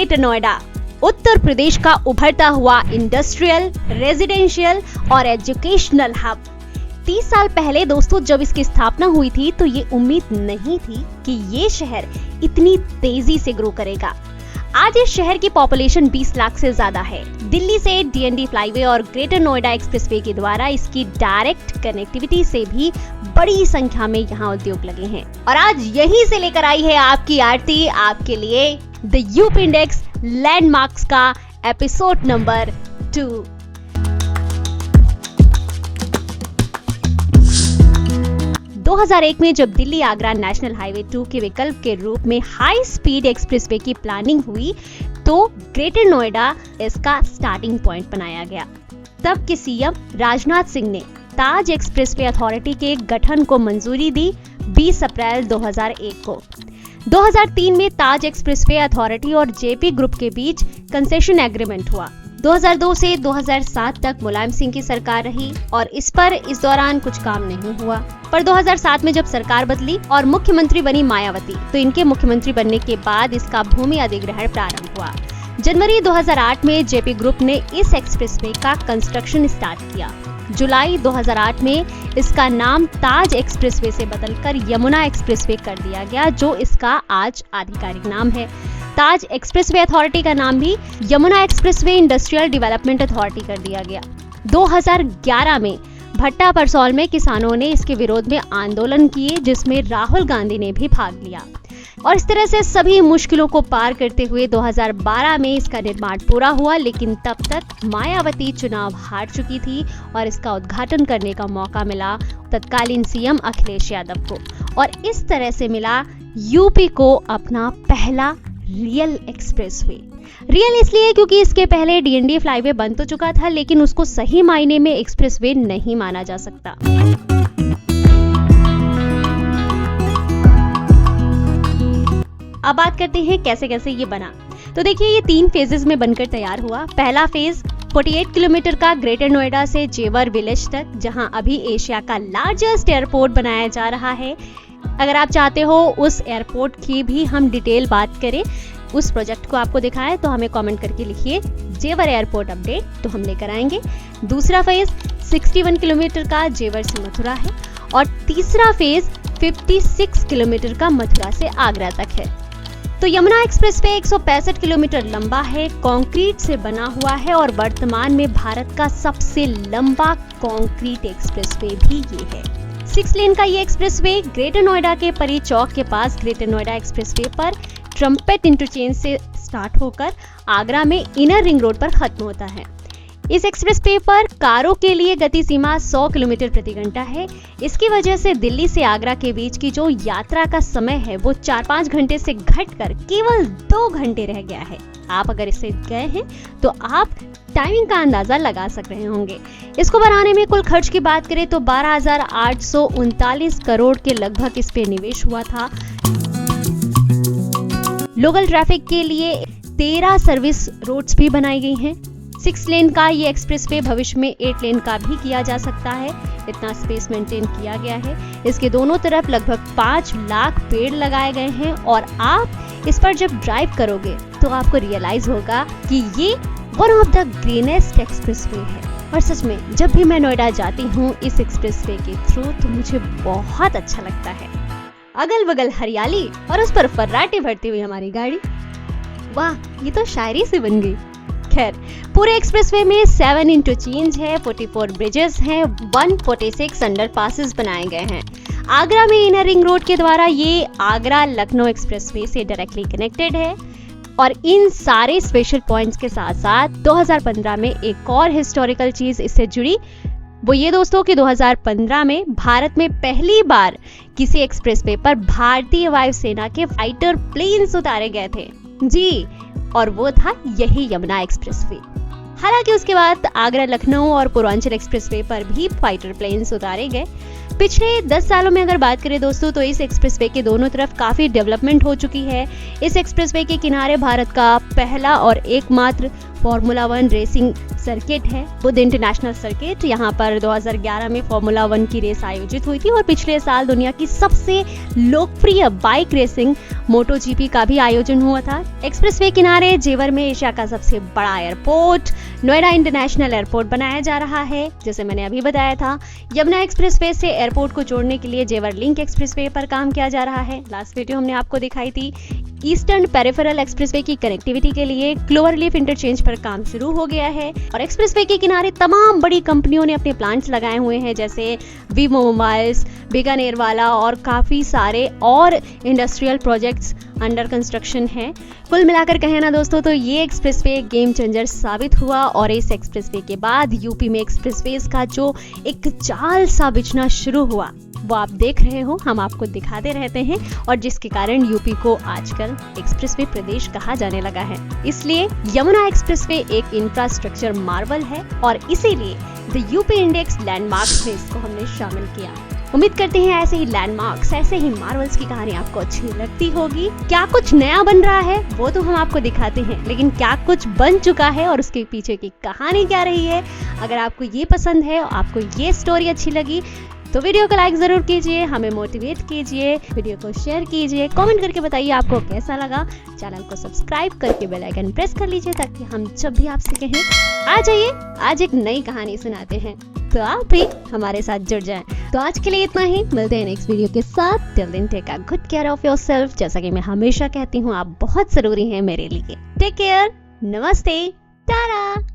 Greater Noida Uttar Pradesh का उभरता हुआ इंडस्ट्रियल, रेजिडेंशियल और एजुकेशनल हब। 30 साल पहले दोस्तों जब इसकी स्थापना हुई थी तो ये उम्मीद नहीं थी कि ये शहर इतनी तेजी से ग्रो करेगा। आज इस शहर की पॉपुलेशन 20 लाख से ज्यादा है। दिल्ली से डीएनडी फ्लाईवे और ग्रेटर नोएडा एक्सप्रेसवे के द्वारा इसकी डायरेक्ट कनेक्टिविटी से भी बड़ी संख्या में यहाँ उद्योग लगे हैं। और आज यहीं से लेकर आई है आपकी आरती आपके लिए द यूपी इंडेक्स लैंडमार्क्स का एपिसोड नंबर 2। दो 2001 में जब दिल्ली आगरा नेशनल हाईवे 2 के विकल्प के रूप में हाई स्पीड एक्सप्रेसवे की प्लानिंग हुई तो ग्रेटर नोएडा इसका स्टार्टिंग पॉइंट बनाया गया। तब के सीएम राजनाथ सिंह ने ताज एक्सप्रेसवे अथॉरिटी के गठन को मंजूरी दी 20 अप्रैल 2001 को। 2003 में ताज एक्सप्रेसवे अथॉरिटी और जेपी ग्रुप के बीच कंसेशन एग्रीमेंट हुआ। 2002 से 2007 तक मुलायम सिंह की सरकार रही और इस दौरान कुछ काम नहीं हुआ। पर 2007 में जब सरकार बदली और मुख्यमंत्री बनी मायावती तो इनके मुख्यमंत्री बनने के बाद इसका भूमि अधिग्रहण प्रारंभ हुआ। जनवरी 2008 में जेपी ग्रुप ने इस एक्सप्रेसवे का कंस्ट्रक्शन स्टार्ट किया। जुलाई 2008 में इसका नाम ताज एक्सप्रेसवे से बदलकर यमुना एक्सप्रेसवे कर दिया गया, जो इसका आज आधिकारिक नाम है। ताज एक्सप्रेसवे अथॉरिटी का नाम भी Yamuna expressway industrial development authority कर दिया गया। 2011 में भट्टा परसौल में किसानों ने इसके विरोध में आंदोलन किए, जिसमें राहुल गांधी ने भी भाग लिया। और इस तरह से सभी मुश्किलों को पार करते हुए 2012 में इसका निर्माण पूरा हुआ, लेकिन तब तक मायावती चुनाव हार चुकी थी और इसका उद्घाटन करने का मौका मिला तत्कालीन सीएम अखिलेश यादव को। और इस तरह से मिला यूपी को अपना पहला रियल एक्सप्रेसवे। रियल इसलिए क्योंकि इसके पहले डीएनडी फ्लाईवे बन तो चुका था, लेकिन उसको सही मायने में एक्सप्रेसवे नहीं माना जा सकता। अब बात करते हैं कैसे कैसे ये बना। तो देखिए ये 3 फेजेस में बनकर तैयार हुआ। पहला फेज 48 किलोमीटर का ग्रेटर नोएडा से जेवर विलेज तक, जहां अभी एशिया का लार्जेस्ट एयरपोर्ट बनाया जा रहा है। अगर आप चाहते हो उस एयरपोर्ट की भी हम डिटेल बात करें, उस प्रोजेक्ट को आपको दिखाएं, तो हमें कमेंट करके लिखिए जेवर एयरपोर्ट अपडेट, तो हम लेकर आएंगे। दूसरा फेज 61 किलोमीटर का जेवर से मथुरा है और तीसरा फेज 56 किलोमीटर का मथुरा से आगरा तक है। तो यमुना एक्सप्रेसवे 165 किलोमीटर लंबा है, कंक्रीट से बना हुआ है और वर्तमान में भारत का सबसे लंबा कंक्रीट एक्सप्रेसवे भी ये है। 6 लेन का ये एक्सप्रेसवे ग्रेटर नोएडा के परी चौक के पास ग्रेटर नोएडा एक्सप्रेसवे पर ट्रम्पेट इंटरचेंज से स्टार्ट होकर आगरा में इनर रिंग रोड पर खत्म होता है। इस एक्सप्रेसवे पर कारों के लिए गति सीमा 100 किलोमीटर प्रति घंटा है। इसकी वजह से दिल्ली से आगरा के बीच की जो यात्रा का समय है वो 4-5 घंटे से घटकर केवल 2 घंटे रह गया है। आप अगर इससे गए हैं तो आप टाइमिंग का अंदाजा लगा सक रहे होंगे। इसको बनाने में कुल खर्च की बात करें तो 12,839 करोड़ के लगभग इस पे निवेश हुआ था। लोकल ट्रैफिक के लिए 13 सर्विस रोड्स भी बनाई गई हैं। 6 लेन का ये एक्सप्रेसवे भविष्य में 8 लेन का भी किया जा सकता है, इतना स्पेस मेंटेन किया गया है। इसके दोनों तरफ लगभग 5 लाख पेड़ लगाए गए हैं और आप इस पर जब ड्राइव करोगे तो आपको रियलाइज होगा कि ये one of the greenest expressway है। और सच में जब भी मैं नोएडा जाती हूँ इस एक्सप्रेसवे के थ्रू तो मुझे बहुत अच्छा लगता है। अगल बगल हरियाली और उस पर फर्राटे भरती हुई हमारी गाड़ी, वाह ये तो शायरी से बन गई। खैर पूरे एक्सप्रेसवे में 7 इंटरचेंज है, 44 ब्रिजेस हैं, 146 अंडरपासेस बनाए गए हैं। आगरा में इनर रिंग रोड के द्वारा ये आगरा लखनऊ एक्सप्रेसवे से डायरेक्टली कनेक्टेड है। और इन सारे स्पेशल पॉइंट्स के साथ साथ 2015 में एक और हिस्टोरिकल चीज इससे जुड़ी, वो ये दोस्तों कि 2015 में भारत में पहली बार किसी एक्सप्रेसवे पर भारतीय वायुसेना के फाइटर प्लेन्स उतारे गए थे जी, और वो था यही यमुना एक्सप्रेसवे। हालांकि उसके बाद आगरा लखनऊ और पूर्वांचल एक्सप्रेसवे पर भी फाइटर प्लेन्स उतारे गए। पिछले 10 सालों में अगर बात करें दोस्तों तो इस एक्सप्रेसवे के दोनों तरफ काफी डेवलपमेंट हो चुकी है। इस एक्सप्रेसवे के किनारे भारत का पहला और एकमात्र फॉर्मूला 1 रेसिंग सर्किट है, बुध इंटरनेशनल सर्किट। यहाँ पर 2011 में फॉर्मूला 1 की रेस आयोजित हुई थी और पिछले साल दुनिया की सबसे लोकप्रिय बाइक रेसिंग मोटो जीपी का भी आयोजन हुआ था। एक्सप्रेसवे किनारे जेवर में एशिया का सबसे बड़ा एयरपोर्ट नोएडा इंटरनेशनल एयरपोर्ट बनाया जा रहा है। जैसे मैंने अभी बताया था, यमुना एक्सप्रेसवे से एयरपोर्ट को जोड़ने के लिए जेवर लिंक एक्सप्रेसवे पर काम किया जा रहा है। लास्ट वीडियो हमने आपको दिखाई थी। ईस्टर्न पेरिफेरल एक्सप्रेसवे की कनेक्टिविटी के लिए क्लोवरलीफ इंटरचेंज पर काम शुरू हो गया है और एक्सप्रेसवे के किनारे तमाम बड़ी कंपनियों ने अपने प्लांट्स लगाए हुए हैं, जैसे वीवो मोबाइल्स, बीकानेर वाला और काफी सारे और इंडस्ट्रियल प्रोजेक्ट्स अंडर कंस्ट्रक्शन है। कुल मिलाकर कहें ना दोस्तों, तो ये एक्सप्रेसवे गेम चेंजर साबित हुआ और इस एक्सप्रेसवे के बाद यूपी में एक्सप्रेसवेज का जो एक जाल सा बिछना शुरू हुआ वो आप देख रहे हो, हम आपको दिखाते रहते हैं और जिसके कारण यूपी को आजकल एक्सप्रेसवे प्रदेश कहा जाने लगा है। इसलिए यमुना एक्सप्रेसवे एक इंफ्रास्ट्रक्चर मार्वल है और इसीलिए द यूपी इंडेक्स लैंडमार्क्स में इसको हमने शामिल किया। उम्मीद करते हैं ऐसे ही लैंडमार्क्स, ऐसे ही मार्वल्स की कहानी आपको अच्छी लगती होगी। क्या कुछ नया बन रहा है वो तो हम आपको दिखाते हैं, लेकिन क्या कुछ बन चुका है और उसके पीछे की कहानी क्या रही है, अगर आपको ये पसंद है, आपको ये स्टोरी अच्छी लगी तो वीडियो को लाइक जरूर कीजिए, हमें मोटिवेट कीजिए, वीडियो को शेयर कीजिए, कमेंट करके बताइए आपको कैसा लगा। चैनल को सब्सक्राइब करके बेल आइकन प्रेस कर लीजिए ताकि हम जब भी आपसे कहें आ जाइए, आज एक नई कहानी सुनाते हैं, तो आप भी हमारे साथ जुड़ जाएं। तो आज के लिए इतना ही, मिलते हैं नेक्स्ट वीडियो के साथ। Till then take good care of yourself. जैसा कि मैं हमेशा कहती हूँ, आप बहुत जरूरी हैं मेरे लिए। टेक केयर, नमस्ते, टाटा।